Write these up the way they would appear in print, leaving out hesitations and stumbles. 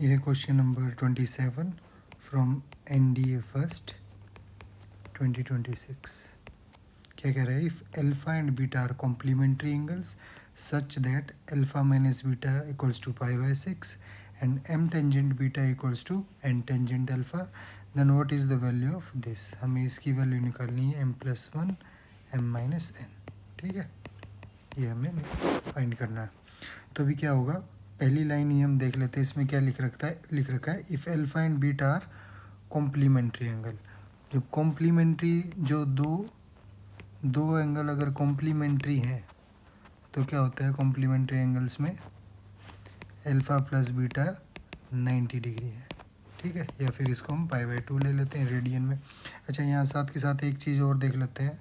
ये है question number 27 from NDA first 2026। क्या कह रहा है? If alpha and beta are complementary angles such that alpha minus beta equals to π/6 and m tangent beta equals to n tangent alpha, then what is the value of this. हमें इसकी value निकालनी है m+1 m-n। ठीक है, ये हमें find करना है। तो अभी क्या होगा, पहली लाइन ही हम देख लेते हैं। इसमें क्या लिख रखा है if alpha and beta are complementary angle. जब कॉम्प्लीमेंट्री जो दो एंगल अगर कॉम्प्लीमेंट्री हैं तो क्या होता है कॉम्प्लीमेंट्री एंगल्स में, अल्फा प्लस बीटा 90 डिग्री है। ठीक है, या फिर इसको हम π/2 ले लेते हैं रेडियन में। अच्छा, यहाँ साथ के साथ एक चीज़ और देख लेते हैं।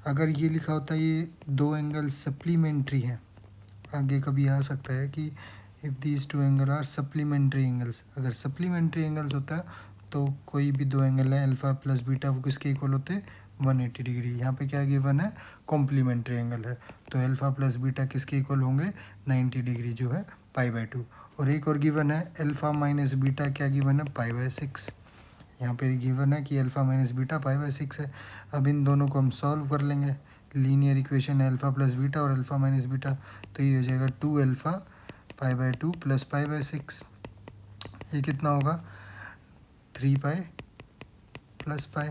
अगर ये लिखा होता है ये दो एंगल सप्लीमेंट्री हैं, आगे कभी आ सकता है कि if these two angle are supplementary angles. अगर सप्लीमेंट्री एंगल्स होता है तो कोई भी दो एंगल है अल्फ़ा प्लस बीटा, वो किसके इक्वल होते हैं 180 डिग्री। यहाँ पे क्या गिवन है, कॉम्प्लीमेंट्री एंगल है, तो अल्फ़ा प्लस बीटा किसके इक्वल होंगे 90 डिग्री, जो है π/2। और एक और गिवन है अल्फ़ा माइनस बीटा, क्या गिवन है π/6। यहाँ पे गिवन है कि अल्फ़ा माइनस बीटा π/6 है। अब इन दोनों को हम सॉल्व कर लेंगे। लीनियर इक्वेशन है अल्फ़ा प्लस बीटा और अल्फ़ा माइनस बीटा, तो ये हो जाएगा 2 अल्फ़ा π/2 प्लस π/6। ये कितना होगा 3 पाई प्लस पाई।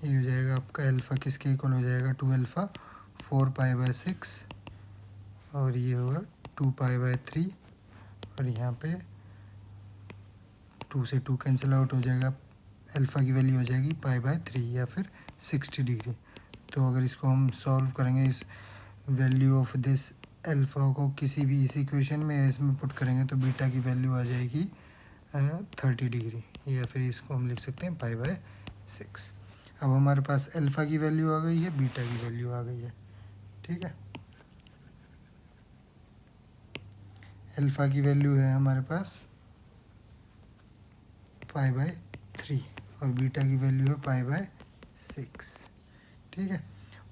ये हो जाएगा आपका अल्फ़ा किसके इक्वल हो जाएगा 2 अल्फ़ा 4 π/6, और ये होगा 2 π/3, और यहाँ पे 2 से 2 कैंसिल आउट हो जाएगा। अल्फ़ा की वैल्यू हो जाएगी π/3 या फिर 60 डिग्री। तो अगर इसको हम सॉल्व करेंगे, इस वैल्यू ऑफ दिस अल्फ़ा को किसी भी इस इक्वेशन में इसमें पुट करेंगे तो बीटा की वैल्यू आ जाएगी 30 डिग्री, या फिर इसको हम लिख सकते हैं π/6। अब हमारे पास अल्फ़ा की वैल्यू आ गई है, बीटा की वैल्यू आ गई है। ठीक है, अल्फ़ा की वैल्यू है हमारे पास π/3 और बीटा की वैल्यू है π/6। ठीक है,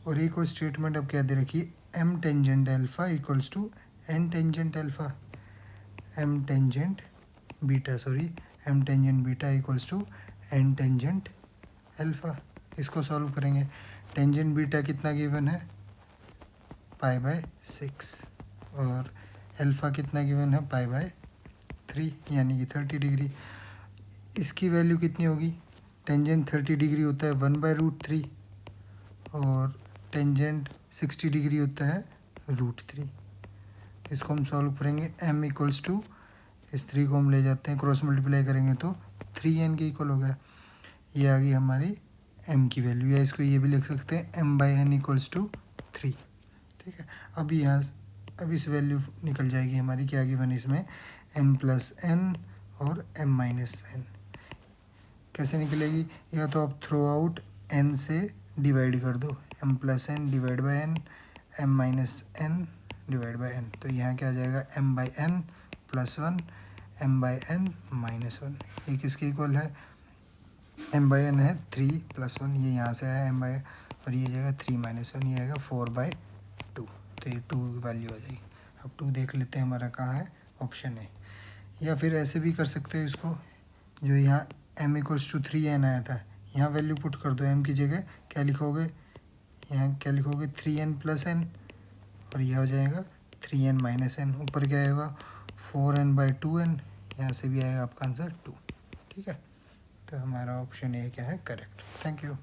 और एक और स्टेटमेंट अब क्या दे रखी है, m tangent alpha equals to n tangent alpha, m tangent beta equals to n tangent alpha. इसको सॉल्व करेंगे। टेंजेंट बीटा कितना गिवन है π/6, और अल्फ़ा कितना गिवन है π/3 यानी कि 30 डिग्री। इसकी वैल्यू कितनी होगी, टेंजेंट 30 डिग्री होता है 1/√3 और टेंजेंट 60 डिग्री होता है √3। इसको हम सॉल्व करेंगे। m इक्वल्स टू, इस 3 को हम ले जाते हैं, क्रॉस मल्टीप्लाई करेंगे तो 3n के इक्वल हो गया। ये आ गई हमारी m की वैल्यू, या इसको ये भी लिख सकते हैं m/n इक्वल्स टू 3। ठीक है, अब इस वैल्यू निकल जाएगी हमारी, क्या गिवन इसमें m+n और m-n। कैसे निकलेगी, या तो आप थ्रू आउट n से डिवाइड कर दो, m+n divide by n, m-n divide by n, तो यहाँ क्या आ जाएगा m/n +1 m/n -1। ये किसके इक्वल है, m/n है 3 + 1, ये यहाँ से आया m/, और ये जाएगा 3 - 1, ये आएगा 4/2, तो ये 2 की वैल्यू आ जाएगी। अब 2 देख लेते हैं हमारा कहाँ है, ऑप्शन है। या फिर ऐसे भी कर सकते हो इसको, जो यहाँ m इक्वल्स टू 3n आया था, यहाँ वैल्यू पुट कर दो। m की जगह क्या लिखोगे, यहाँ क्या लिखोगे 3n + n, और यह हो जाएगा 3n - n। ऊपर क्या आएगा 4n/2n, यहाँ से भी आएगा आपका आंसर 2। ठीक है, तो हमारा ऑप्शन ए क्या है करेक्ट। Thank you.